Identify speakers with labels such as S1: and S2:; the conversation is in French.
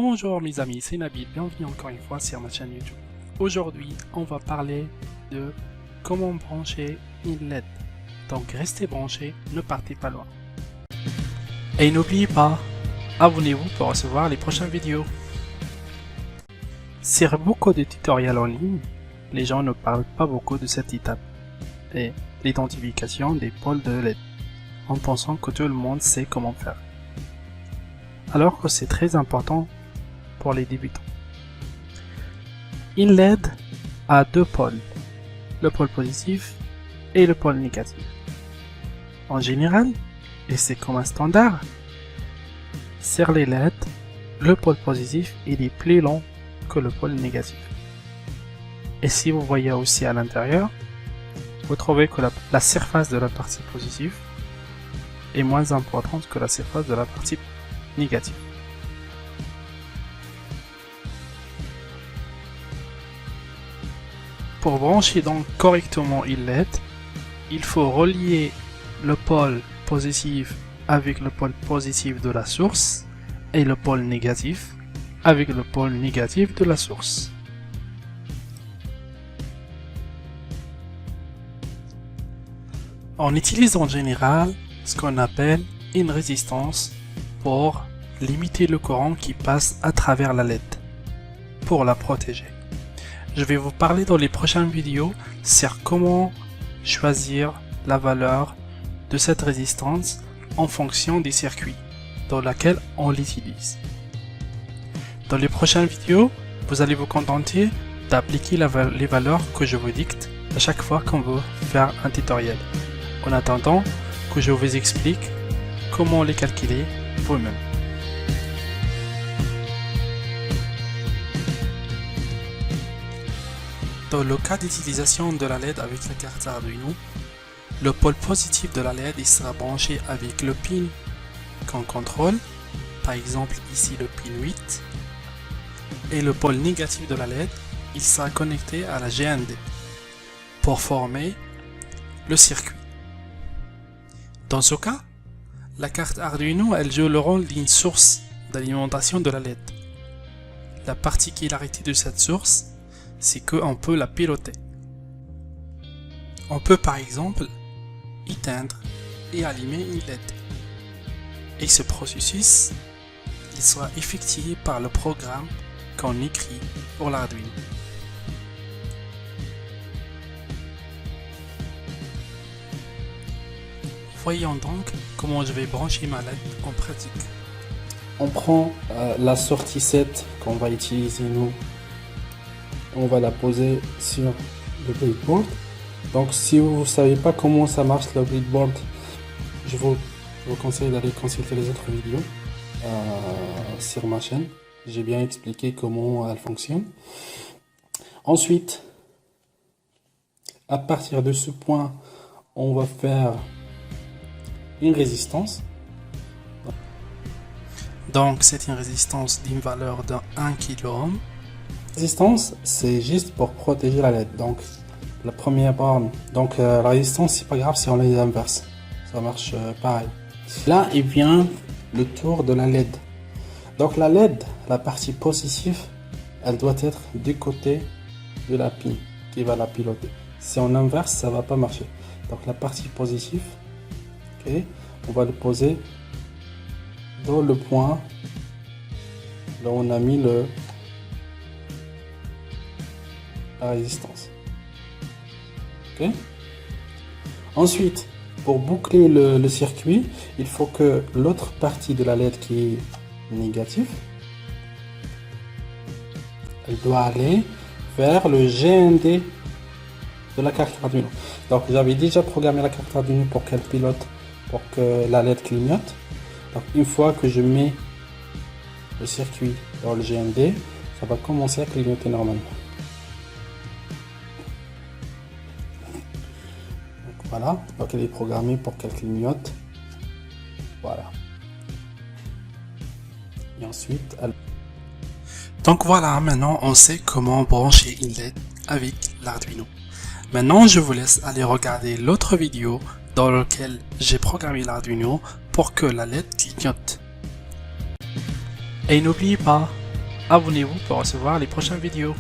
S1: Bonjour mes amis, c'est Nabil, bienvenue encore une fois sur ma chaîne YouTube. Aujourd'hui, on va parler de comment brancher une LED. Donc restez branchés, ne partez pas loin. Et n'oubliez pas, abonnez-vous pour recevoir les prochaines vidéos. Sur beaucoup de tutoriels en ligne, les gens ne parlent pas beaucoup de cette étape et l'identification des pôles de LED, en pensant que tout le monde sait comment faire. Alors que c'est très important pour les débutants. Une LED a deux pôles, le pôle positif et le pôle négatif. En général, et c'est comme un standard, sur les LED, le pôle positif il est plus long que le pôle négatif. Et si vous voyez aussi à l'intérieur, vous trouvez que la surface de la partie positive est moins importante que la surface de la partie négative. Pour brancher donc correctement une LED, il faut relier le pôle positif avec le pôle positif de la source et le pôle négatif avec le pôle négatif de la source. On utilise en général ce qu'on appelle une résistance pour limiter le courant qui passe à travers la LED, pour la protéger. Je vais vous parler dans les prochaines vidéos sur comment choisir la valeur de cette résistance en fonction des circuits dans lesquels on l'utilise. Dans les prochaines vidéos, vous allez vous contenter d'appliquer les valeurs que je vous dicte à chaque fois qu'on veut faire un tutoriel. En attendant que je vous explique comment les calculer vous-même. Dans le cas d'utilisation de la LED avec la carte Arduino, le pôle positif de la LED il sera branché avec le pin qu'on contrôle, par exemple ici le pin 8, et le pôle négatif de la LED il sera connecté à la GND pour former le circuit. Dans ce cas, la carte Arduino elle joue le rôle d'une source d'alimentation de la LED. La particularité de cette source, c'est qu'on peut la piloter. On peut par exemple éteindre et allumer une LED. Et ce processus, il sera effectué par le programme qu'on écrit pour l'Arduino. Voyons donc comment je vais brancher ma LED en pratique.
S2: On prend la sortie 7 qu'on va utiliser nous. On va la poser sur le breadboard. Donc si vous ne savez pas comment ça marche le breadboard, je vous conseille d'aller consulter les autres vidéos sur ma chaîne. J'ai bien expliqué comment elle fonctionne. Ensuite, à partir de ce point, on va faire une résistance.
S1: Donc c'est une résistance d'une valeur de 1 kΩ.
S2: Résistance, c'est juste pour protéger la LED. Donc la première borne, donc la résistance, c'est pas grave si on les inverse, ça marche pareil. Là il vient le tour de la LED. Donc la LED, la partie positive, elle doit être du côté de la pin qui va la piloter. Si on inverse, ça va pas marcher. Donc la partie positive, ok, on va le poser dans le point là où on a mis la résistance. Okay. Ensuite, pour boucler le circuit, il faut que l'autre partie de la LED qui est négative, elle doit aller vers le GND de la carte Arduino. Donc j'avais déjà programmé la carte Arduino pour qu'elle pilote, pour que la LED clignote. Donc une fois que je mets le circuit dans le GND, ça va commencer à clignoter normalement. Voilà, donc elle est programmée pour qu'elle clignote. Voilà. Et ensuite, elle...
S1: Donc voilà, maintenant on sait comment brancher une LED avec l'Arduino. Maintenant je vous laisse aller regarder l'autre vidéo dans laquelle j'ai programmé l'Arduino pour que la LED clignote. Et n'oubliez pas, abonnez-vous pour recevoir les prochaines vidéos.